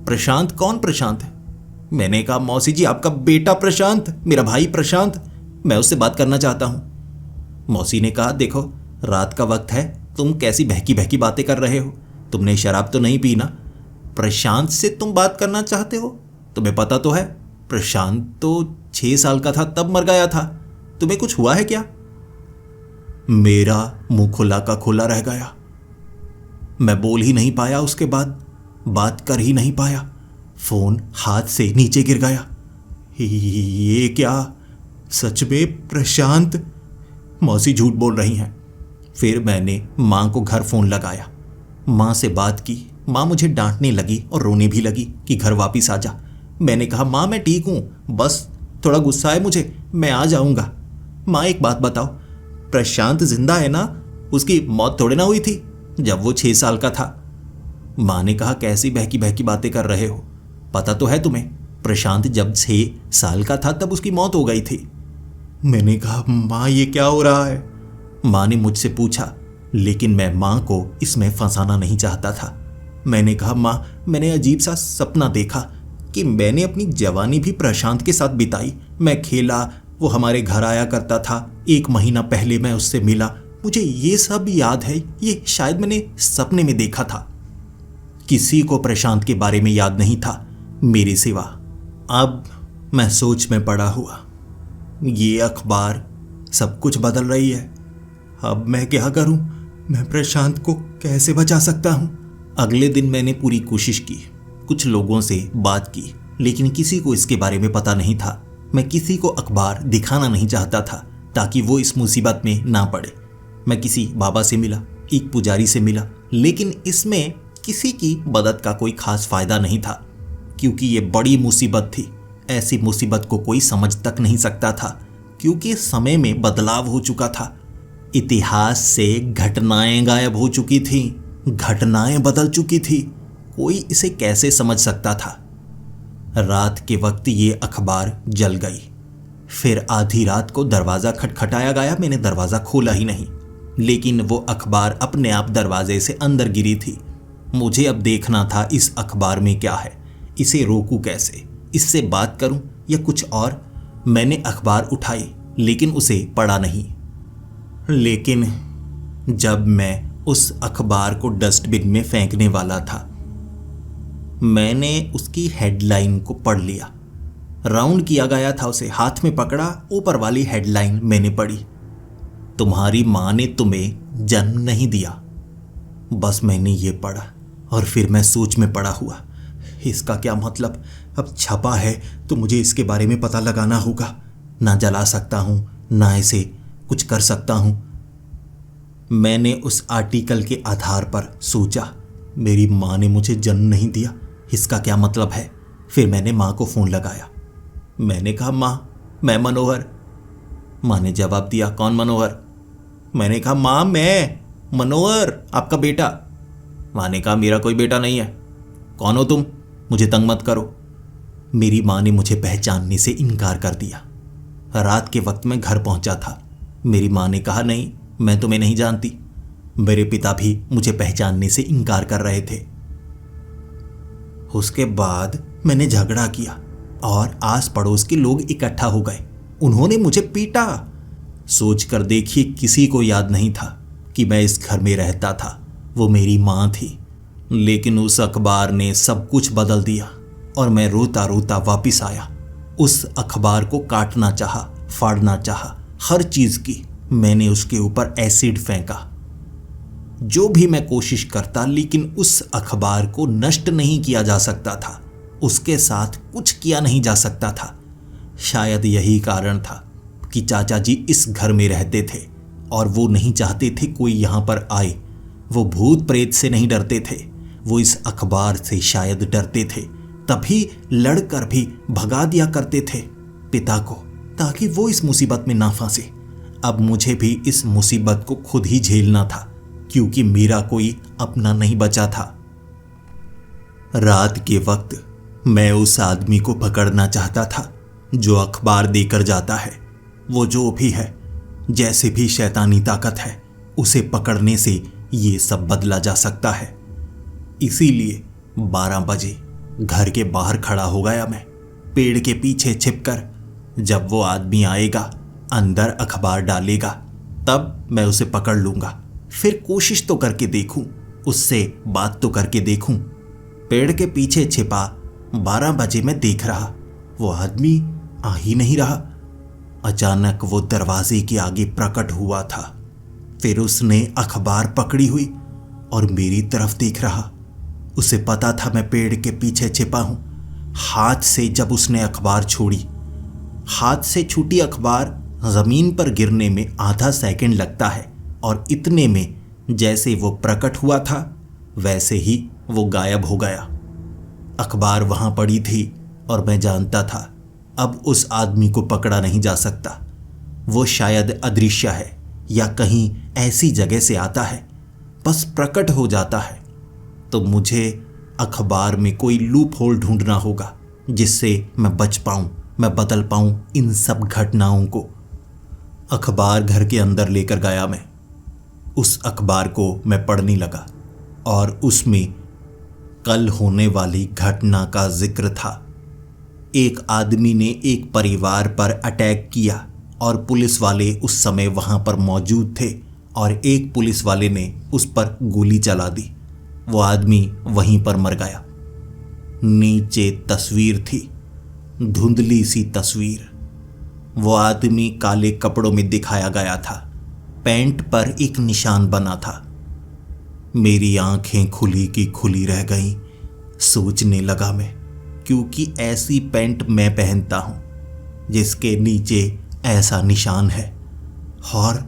प्रशांत? कौन प्रशांत है? मैंने कहा, मौसी जी आपका बेटा प्रशांत, मेरा भाई प्रशांत, मैं उससे बात करना चाहता हूं। मौसी ने कहा, देखो रात का वक्त है, तुम कैसी बहकी बहकी बातें कर रहे हो? तुमने शराब तो नहीं पी ना? प्रशांत से तुम बात करना चाहते हो? तुम्हें पता तो है प्रशांत तो 6 साल का था तब मर गया था। तुम्हें कुछ हुआ है क्या? मेरा मुंह खुला का खुला रह गया। मैं बोल ही नहीं पाया, उसके बाद बात कर ही नहीं पाया। फोन हाथ से नीचे गिर गया। ये क्या? सच में प्रशांत? मौसी झूठ बोल रही हैं। फिर मैंने माँ को घर फ़ोन लगाया, माँ से बात की। माँ मुझे डांटने लगी और रोने भी लगी कि घर वापस आ जा। मैंने कहा, माँ मैं ठीक हूँ, बस थोड़ा गुस्सा है मुझे, मैं आ जाऊँगा। माँ एक बात बताओ, प्रशांत जिंदा है ना? उसकी मौत थोड़े ना हुई थी जब वो 6 साल का था। माँ ने कहा, कैसी बहकी बहकी बातें कर रहे हो? पता तो है तुम्हें, प्रशांत जब 6 साल का था तब उसकी मौत हो गई थी। मैंने कहा, माँ ये क्या हो रहा है? माँ ने मुझसे पूछा, लेकिन मैं माँ को इसमें फंसाना नहीं चाहता था। मैंने कहा, माँ मैंने अजीब सा सपना देखा कि मैंने अपनी जवानी भी प्रशांत के साथ बिताई। मैं खेला, वो हमारे घर आया करता था। 1 महीना पहले मैं उससे मिला। मुझे ये सब याद है, ये शायद मैंने सपने में देखा था। किसी को प्रशांत के बारे में याद नहीं था मेरे सिवा। अब मैं सोच में पड़ा हुआ। ये अखबार सब कुछ बदल रही है। अब मैं क्या करूं? मैं प्रशांत को कैसे बचा सकता हूं? अगले दिन मैंने पूरी कोशिश की, कुछ लोगों से बात की, लेकिन किसी को इसके बारे में पता नहीं था। मैं किसी को अखबार दिखाना नहीं चाहता था ताकि वो इस मुसीबत में ना पड़े। मैं किसी बाबा से मिला, एक पुजारी से मिला, लेकिन इसमें किसी की मदद का कोई खास फायदा नहीं था क्योंकि ये बड़ी मुसीबत थी। ऐसी मुसीबत को कोई समझ तक नहीं सकता था क्योंकि समय में बदलाव हो चुका था। इतिहास से घटनाएं गायब हो चुकी थीं, घटनाएं बदल चुकी थी। कोई इसे कैसे समझ सकता था? रात के वक्त ये अखबार जल गई। फिर आधी रात को दरवाज़ा खटखटाया गया। मैंने दरवाज़ा खोला ही नहीं, लेकिन वो अखबार अपने आप दरवाजे से अंदर गिरी थी। मुझे अब देखना था इस अखबार में क्या है, इसे रोकूं कैसे, इससे बात करूं या कुछ और। मैंने अखबार उठाई लेकिन उसे पढ़ा नहीं। लेकिन जब मैं उस अखबार को डस्टबिन में फेंकने वाला था, मैंने उसकी हेडलाइन को पढ़ लिया। राउंड किया गया था उसे, हाथ में पकड़ा। ऊपर वाली हेडलाइन मैंने पढ़ी, तुम्हारी माँ ने तुम्हें जन्म नहीं दिया। बस मैंने ये पढ़ा और फिर मैं सोच में पड़ा हुआ। इसका क्या मतलब? अब छपा है तो मुझे इसके बारे में पता लगाना होगा। ना जला सकता हूँ, ना इसे कुछ कर सकता हूँ। मैंने उस आर्टिकल के आधार पर सोचा, मेरी माँ ने मुझे जन्म नहीं दिया, इसका क्या मतलब है? फिर मैंने माँ को फ़ोन लगाया। मैंने कहा, माँ मैं मनोहर। माँ ने जवाब दिया, कौन मनोहर? मैंने कहा, माँ मैं मनोहर, आपका बेटा। माँ ने कहा, मेरा कोई बेटा नहीं है। कौन हो तुम? मुझे तंग मत करो। मेरी माँ ने मुझे पहचानने से इनकार कर दिया। रात के वक्त मैं घर पहुंचा था। मेरी माँ ने कहा, नहीं मैं तुम्हें नहीं जानती। मेरे पिता भी मुझे पहचानने से इनकार कर रहे थे। उसके बाद मैंने झगड़ा किया और आस पड़ोस के लोग इकट्ठा हो गए। उन्होंने मुझे पीटा। सोच कर देखिए, किसी को याद नहीं था कि मैं इस घर में रहता था। वो मेरी माँ थी। लेकिन उस अखबार ने सब कुछ बदल दिया और मैं रोता रोता वापस आया। उस अखबार को काटना चाहा, फाड़ना चाहा, हर चीज़ की। मैंने उसके ऊपर एसिड फेंका। जो भी मैं कोशिश करता, लेकिन उस अखबार को नष्ट नहीं किया जा सकता था। उसके साथ कुछ किया नहीं जा सकता था। शायद यही कारण था कि चाचा जी इस घर में रहते थे और वो नहीं चाहते थे कोई यहाँ पर आए। वो भूत प्रेत से नहीं डरते थे, वो इस अखबार से शायद डरते थे। तभी लड़कर भी भगा दिया करते थे पिता को, ताकि वो इस मुसीबत में ना फंसे। अब मुझे भी इस मुसीबत को खुद ही झेलना था क्योंकि मेरा कोई अपना नहीं बचा था। रात के वक्त मैं उस आदमी को पकड़ना चाहता था जो अखबार देकर जाता है। वो जो भी है, जैसे भी शैतानी ताकत है, उसे पकड़ने से ये सब बदला जा सकता है। इसीलिए 12 बजे घर के बाहर खड़ा हो गया मैं, पेड़ के पीछे छिपकर। जब वो आदमी आएगा, अंदर अखबार डालेगा, तब मैं उसे पकड़ लूंगा। फिर कोशिश तो करके देखूं, उससे बात तो करके देखूं। पेड़ के पीछे छिपा 12 बजे मैं देख रहा, वो आदमी आ ही नहीं रहा। अचानक वो दरवाजे के आगे प्रकट हुआ था। फिर उसने अखबार पकड़ी हुई और मेरी तरफ देख रहा। उसे पता था मैं पेड़ के पीछे छिपा हूं। हाथ से जब उसने अखबार छोड़ी, हाथ से छूटी अखबार जमीन पर गिरने में आधा सेकंड लगता है और इतने में जैसे वो प्रकट हुआ था वैसे ही वो गायब हो गया। अखबार वहां पड़ी थी और मैं जानता था अब उस आदमी को पकड़ा नहीं जा सकता। वो शायद अदृश्य है या कहीं ऐसी जगह से आता है, बस प्रकट हो जाता है। तो मुझे अखबार में कोई लूप होल ढूंढना होगा जिससे मैं बच पाऊं, मैं बदल पाऊं इन सब घटनाओं को। अखबार घर के अंदर लेकर गया मैं। उस अखबार को मैं पढ़ने लगा और उसमें कल होने वाली घटना का जिक्र था। एक आदमी ने एक परिवार पर अटैक किया और पुलिस वाले उस समय वहां पर मौजूद थे और एक पुलिस वाले ने उस पर गोली चला दी। वो आदमी वहीं पर मर गया। नीचे तस्वीर थी, धुंधली सी तस्वीर। वो आदमी काले कपड़ों में दिखाया गया था। पैंट पर एक निशान बना था। मेरी आंखें खुली की खुली रह गईं। सोचने लगा मैं, क्योंकि ऐसी पैंट मैं पहनता हूं जिसके नीचे ऐसा निशान है, और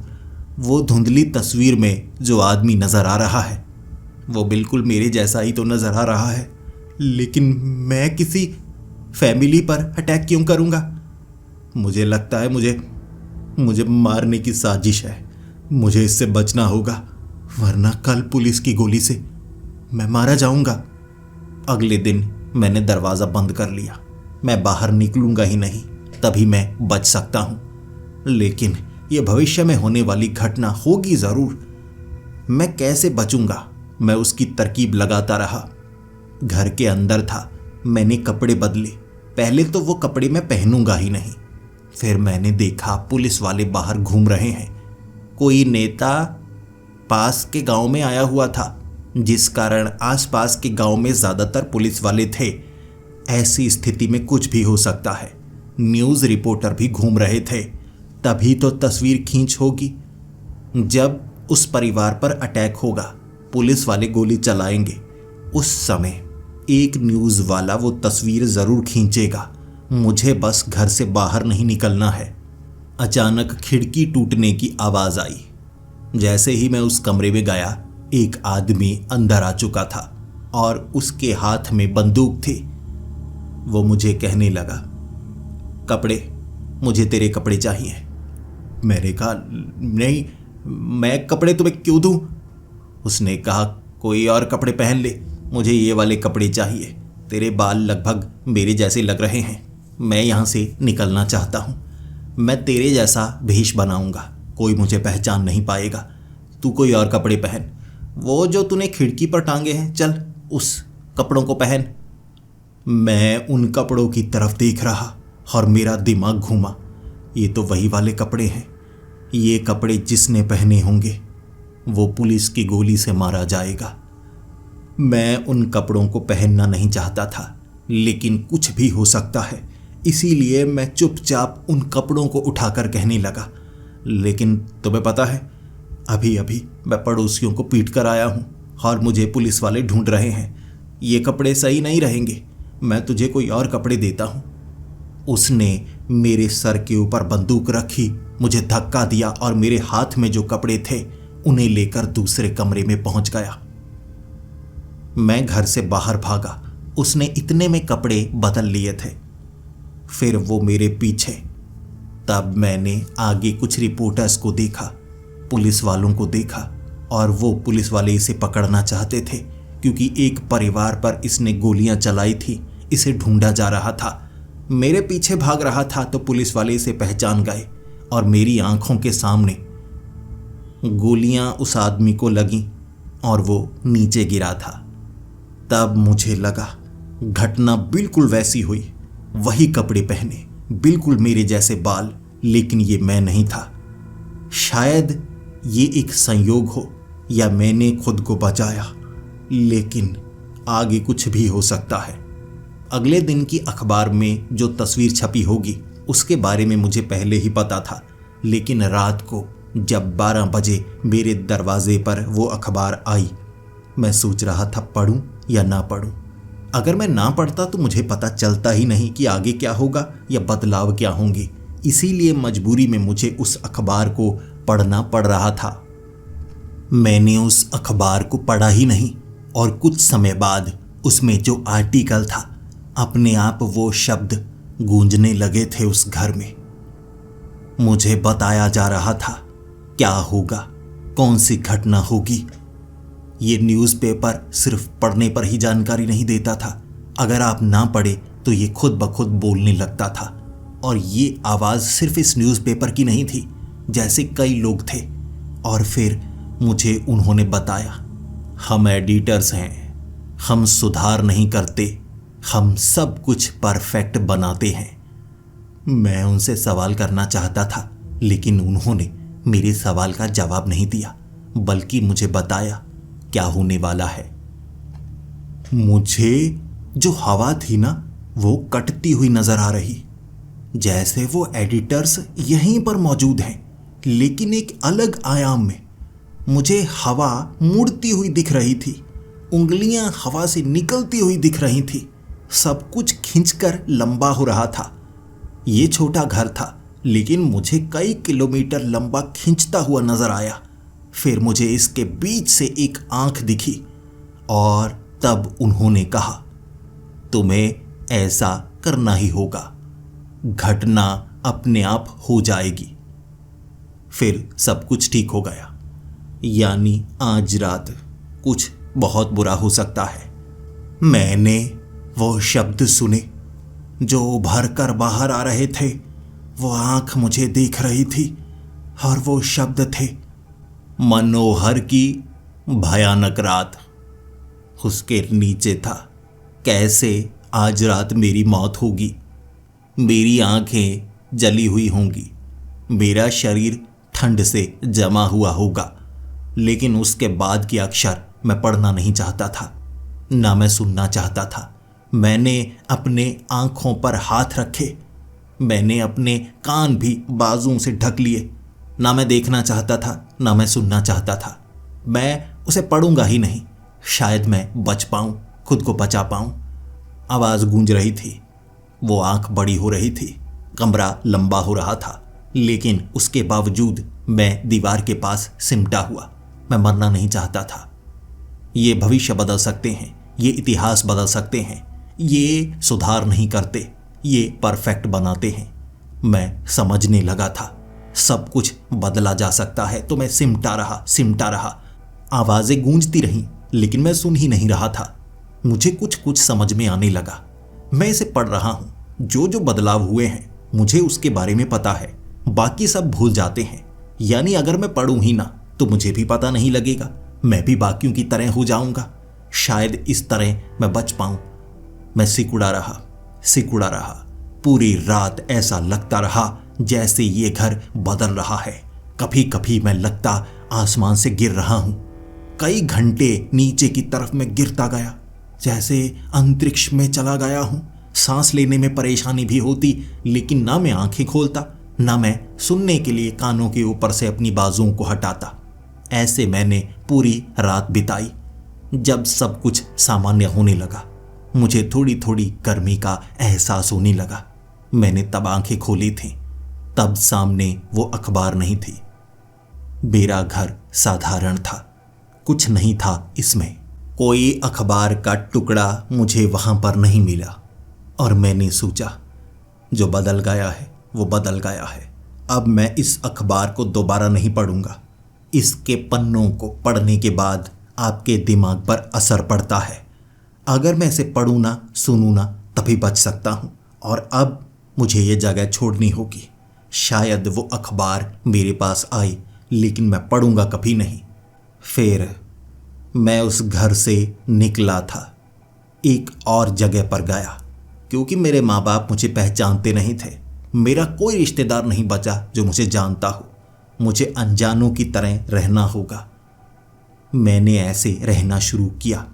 वो धुंधली तस्वीर में जो आदमी नजर आ रहा है वो बिल्कुल मेरे जैसा ही तो नजर आ रहा है। लेकिन मैं किसी फैमिली पर अटैक क्यों करूंगा? मुझे लगता है मुझे मारने की साजिश है। मुझे इससे बचना होगा, वरना कल पुलिस की गोली से मैं मारा जाऊंगा। अगले दिन मैंने दरवाज़ा बंद कर लिया। मैं बाहर निकलूंगा ही नहीं, तभी मैं बच सकता हूं। लेकिन यह भविष्य में होने वाली घटना होगी ज़रूर। मैं कैसे बचूंगा? मैं उसकी तरकीब लगाता रहा। घर के अंदर था, मैंने कपड़े बदले। पहले तो वो कपड़े मैं पहनूंगा ही नहीं। फिर मैंने देखा पुलिस वाले बाहर घूम रहे हैं। कोई नेता पास के गांव में आया हुआ था, जिस कारण आसपास के गांव में ज़्यादातर पुलिस वाले थे। ऐसी स्थिति में कुछ भी हो सकता है। न्यूज़ रिपोर्टर भी घूम रहे थे, तभी तो तस्वीर खींच होगी। जब उस परिवार पर अटैक होगा, पुलिस वाले गोली चलाएंगे, उस समय एक न्यूज़ वाला वो तस्वीर ज़रूर खींचेगा। मुझे बस घर से बाहर नहीं निकलना है। अचानक खिड़की टूटने की आवाज़ आई। जैसे ही मैं उस कमरे में गया, एक आदमी अंदर आ चुका था और उसके हाथ में बंदूक थी। वो मुझे कहने लगा, कपड़े, मुझे तेरे कपड़े चाहिए। मैंने कहा, नहीं, मैं कपड़े तुम्हें क्यों दूं? उसने कहा, कोई और कपड़े पहन ले, मुझे ये वाले कपड़े चाहिए। तेरे बाल लगभग मेरे जैसे लग रहे हैं। मैं यहाँ से निकलना चाहता हूँ। मैं तेरे जैसा भेष बनाऊंगा, कोई मुझे पहचान नहीं पाएगा। तू कोई और कपड़े पहन। वो जो तूने खिड़की पर टांगे हैं, चल उस कपड़ों को पहन। मैं उन कपड़ों की तरफ देख रहा और मेरा दिमाग घूमा। ये तो वही वाले कपड़े हैं। ये कपड़े जिसने पहने होंगे वो पुलिस की गोली से मारा जाएगा। मैं उन कपड़ों को पहनना नहीं चाहता था, लेकिन कुछ भी हो सकता है, इसीलिए मैं चुपचाप उन कपड़ों को उठाकर कहने लगा, लेकिन तुम्हें पता है, अभी अभी मैं पड़ोसियों को पीट कर आया हूँ और मुझे पुलिस वाले ढूंढ रहे हैं। ये कपड़े सही नहीं रहेंगे, मैं तुझे कोई और कपड़े देता हूँ। उसने मेरे सर के ऊपर बंदूक रखी, मुझे धक्का दिया और मेरे हाथ में जो कपड़े थे उन्हें लेकर दूसरे कमरे में पहुंच गया। मैं घर से बाहर भागा। उसने इतने में कपड़े बदल लिए थे। फिर वो मेरे पीछे। तब मैंने आगे कुछ रिपोर्टर्स को देखा, पुलिस वालों को देखा, और वो पुलिस वाले इसे पकड़ना चाहते थे क्योंकि एक परिवार पर इसने गोलियां चलाई थी। इसे ढूंढा जा रहा था। मेरे पीछे भाग रहा था तो पुलिस वाले इसे पहचान गए और मेरी आंखों के सामने गोलियां उस आदमी को लगीं और वो नीचे गिरा था। तब मुझे लगा घटना बिल्कुल वैसी हुई। वही कपड़े पहने, बिल्कुल मेरे जैसे बाल, लेकिन ये मैं नहीं था। शायद ये एक संयोग हो या मैंने खुद को बचाया, लेकिन आगे कुछ भी हो सकता है। अगले दिन की अखबार में जो तस्वीर छपी होगी उसके बारे में मुझे पहले ही पता था, लेकिन रात को जब 12 बजे मेरे दरवाजे पर वो अखबार आई, मैं सोच रहा था पढूं या ना पढूं। अगर मैं ना पढ़ता तो मुझे पता चलता ही नहीं कि आगे क्या होगा या बदलाव क्या होंगे। इसीलिए मजबूरी में मुझे उस अखबार को पढ़ना पड़ रहा था। मैंने उस अखबार को पढ़ा ही नहीं और कुछ समय बाद उसमें जो आर्टिकल था, अपने आप वो शब्द गूंजने लगे थे उस घर में। मुझे बताया जा रहा था क्या होगा, कौन सी घटना होगी। ये न्यूज़पेपर सिर्फ पढ़ने पर ही जानकारी नहीं देता था। अगर आप ना पढ़े तो ये खुद ब खुद बोलने लगता था। और ये आवाज़ सिर्फ इस न्यूज़पेपर की नहीं थी, जैसे कई लोग थे। और फिर मुझे उन्होंने बताया, हम एडिटर्स हैं, हम सुधार नहीं करते, हम सब कुछ परफेक्ट बनाते हैं। मैं उनसे सवाल करना चाहता था, लेकिन उन्होंने मेरे सवाल का जवाब नहीं दिया, बल्कि मुझे बताया क्या होने वाला है। मुझे जो हवा थी ना, वो कटती हुई नजर आ रही, जैसे वो एडिटर्स यहीं पर मौजूद हैं, लेकिन एक अलग आयाम में। मुझे हवा मुड़ती हुई दिख रही थी, उंगलियां हवा से निकलती हुई दिख रही थी, सब कुछ खींचकर लंबा हो रहा था। ये छोटा घर था, लेकिन मुझे कई किलोमीटर लंबा खींचता हुआ नजर आया। फिर मुझे इसके बीच से एक आंख दिखी और तब उन्होंने कहा, तुम्हें ऐसा करना ही होगा, घटना अपने आप हो जाएगी। फिर सब कुछ ठीक हो गया। यानी आज रात कुछ बहुत बुरा हो सकता है। मैंने वो शब्द सुने जो उभर कर बाहर आ रहे थे। वो आंख मुझे देख रही थी और वो शब्द थे, मनोहर की भयानक रात। उसके नीचे था, कैसे आज रात मेरी मौत होगी, मेरी आंखें जली हुई होंगी, मेरा शरीर ठंड से जमा हुआ होगा। लेकिन उसके बाद के अक्षर मैं पढ़ना नहीं चाहता था, ना मैं सुनना चाहता था। मैंने अपने आंखों पर हाथ रखे, मैंने अपने कान भी बाजुओं से ढक लिए। ना मैं देखना चाहता था, ना मैं सुनना चाहता था। मैं उसे पढ़ूंगा ही नहीं, शायद मैं बच पाऊं, खुद को बचा पाऊं। आवाज गूंज रही थी, वो आंख बड़ी हो रही थी, कमरा लंबा हो रहा था, लेकिन उसके बावजूद मैं दीवार के पास सिमटा हुआ। मैं मरना नहीं चाहता था। ये भविष्य बदल सकते हैं, ये इतिहास बदल सकते हैं, ये सुधार नहीं करते, ये परफेक्ट बनाते हैं। मैं समझने लगा था सब कुछ बदला जा सकता है, तो मैं सिमटा रहा। आवाजें गूंजती रहीं, लेकिन मैं सुन ही नहीं रहा था। मुझे कुछ कुछ समझ में आने लगा। मैं इसे पढ़ रहा हूं, जो जो बदलाव हुए हैं मुझे उसके बारे में पता है, बाकी सब भूल जाते हैं। यानी अगर मैं पढ़ूं ही ना तो मुझे भी पता नहीं लगेगा, मैं भी बाकियों की तरह हो जाऊंगा। शायद इस तरह मैं बच पाऊं। मैं सिकुड़ा रहा। पूरी रात ऐसा लगता रहा जैसे ये घर बदल रहा है। कभी कभी मैं लगता आसमान से गिर रहा हूं। कई घंटे नीचे की तरफ मैं गिरता गया, जैसे अंतरिक्ष में चला गया हूं। सांस लेने में परेशानी भी होती, लेकिन ना मैं आंखें खोलता, ना मैं सुनने के लिए कानों के ऊपर से अपनी बाजुओं को हटाता। ऐसे मैंने पूरी रात बिताई। जब सब कुछ सामान्य होने लगा, मुझे थोड़ी थोड़ी गर्मी का एहसास होने लगा। मैंने तब आंखें खोली थी, तब सामने वो अखबार नहीं थी। मेरा घर साधारण था, कुछ नहीं था इसमें। कोई अखबार का टुकड़ा मुझे वहां पर नहीं मिला और मैंने सोचा, जो बदल गया है वो बदल गया है। अब मैं इस अखबार को दोबारा नहीं पढ़ूंगा। इसके पन्नों को पढ़ने के बाद आपके दिमाग पर असर पड़ता है। अगर मैं इसे पढ़ूं ना, सुनूं ना, तभी बच सकता हूं। और अब मुझे ये जगह छोड़नी होगी। शायद वो अखबार मेरे पास आई, लेकिन मैं पढ़ूंगा कभी नहीं। फिर मैं उस घर से निकला था, एक और जगह पर गया, क्योंकि मेरे माँ बाप मुझे पहचानते नहीं थे। मेरा कोई रिश्तेदार नहीं बचा जो मुझे जानता हो। मुझे अनजानों की तरह रहना होगा। मैंने ऐसे रहना शुरू किया।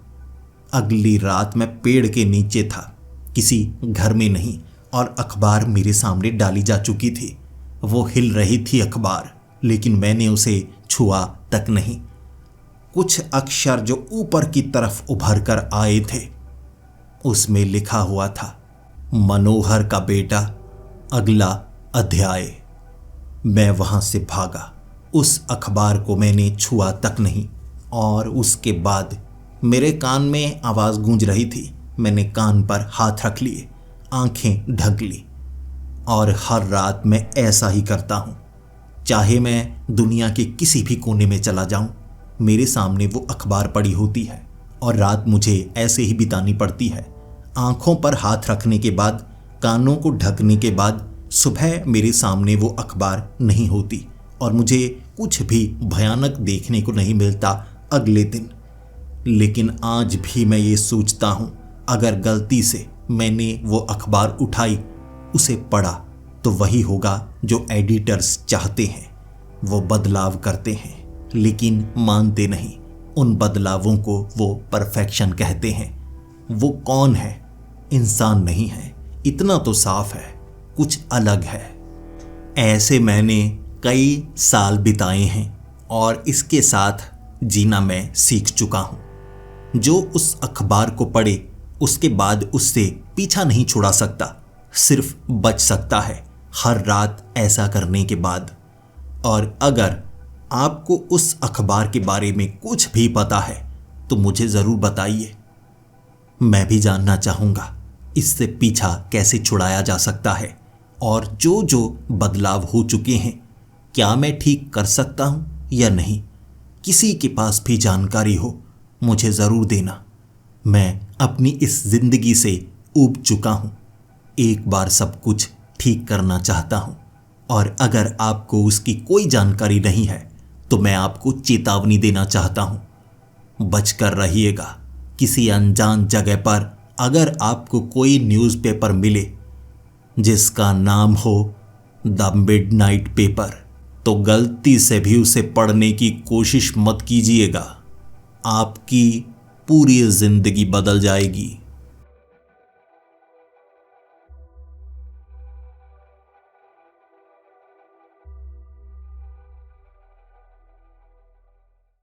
अगली रात मैं पेड़ के नीचे था, किसी घर में नहीं, और अखबार मेरे सामने डाली जा चुकी थी। वो हिल रही थी अखबार, लेकिन मैंने उसे छुआ तक नहीं। कुछ अक्षर जो ऊपर की तरफ उभर कर आए थे, उसमें लिखा हुआ था, मनोहर का बेटा, अगला अध्याय। मैं वहां से भागा। उस अखबार को मैंने छुआ तक नहीं। और उसके बाद मेरे कान में आवाज गूंज रही थी। मैंने कान पर हाथ रख लिए, आंखें ढक ली। और हर रात मैं ऐसा ही करता हूं। चाहे मैं दुनिया के किसी भी कोने में चला जाऊं, मेरे सामने वो अखबार पड़ी होती है और रात मुझे ऐसे ही बितानी पड़ती है। आंखों पर हाथ रखने के बाद, कानों को ढकने के बाद, सुबह मेरे सामने वो अखबार नहीं होती और मुझे कुछ भी भयानक देखने को नहीं मिलता अगले दिन। लेकिन आज भी मैं ये सोचता हूँ, अगर गलती से मैंने वो अखबार उठाई, उसे पढ़ा तो वही होगा जो एडिटर्स चाहते हैं। वो बदलाव करते हैं लेकिन मानते नहीं। उन बदलावों को वो परफेक्शन कहते हैं। वो कौन है? इंसान नहीं है, इतना तो साफ है, कुछ अलग है। ऐसे मैंने कई साल बिताए हैं और इसके साथ जीना मैं सीख चुका हूं। जो उस अखबार को पढ़े उसके बाद उससे पीछा नहीं छुड़ा सकता, सिर्फ बच सकता है हर रात ऐसा करने के बाद। और अगर आपको उस अखबार के बारे में कुछ भी पता है तो मुझे ज़रूर बताइए। मैं भी जानना चाहूँगा इससे पीछा कैसे छुड़ाया जा सकता है और जो जो बदलाव हो चुके हैं क्या मैं ठीक कर सकता हूँ या नहीं। किसी के पास भी जानकारी हो मुझे ज़रूर देना। मैं अपनी इस ज़िंदगी से ऊब चुका हूँ, एक बार सब कुछ ठीक करना चाहता हूँ। और अगर आपको उसकी कोई जानकारी नहीं है तो मैं आपको चेतावनी देना चाहता हूँ, बचकर रहिएगा। किसी अनजान जगह पर अगर आपको कोई न्यूज़पेपर मिले जिसका नाम हो द मिडनाइट पेपर, तो गलती से भी उसे पढ़ने की कोशिश मत कीजिएगा। आपकी पूरी जिंदगी बदल जाएगी।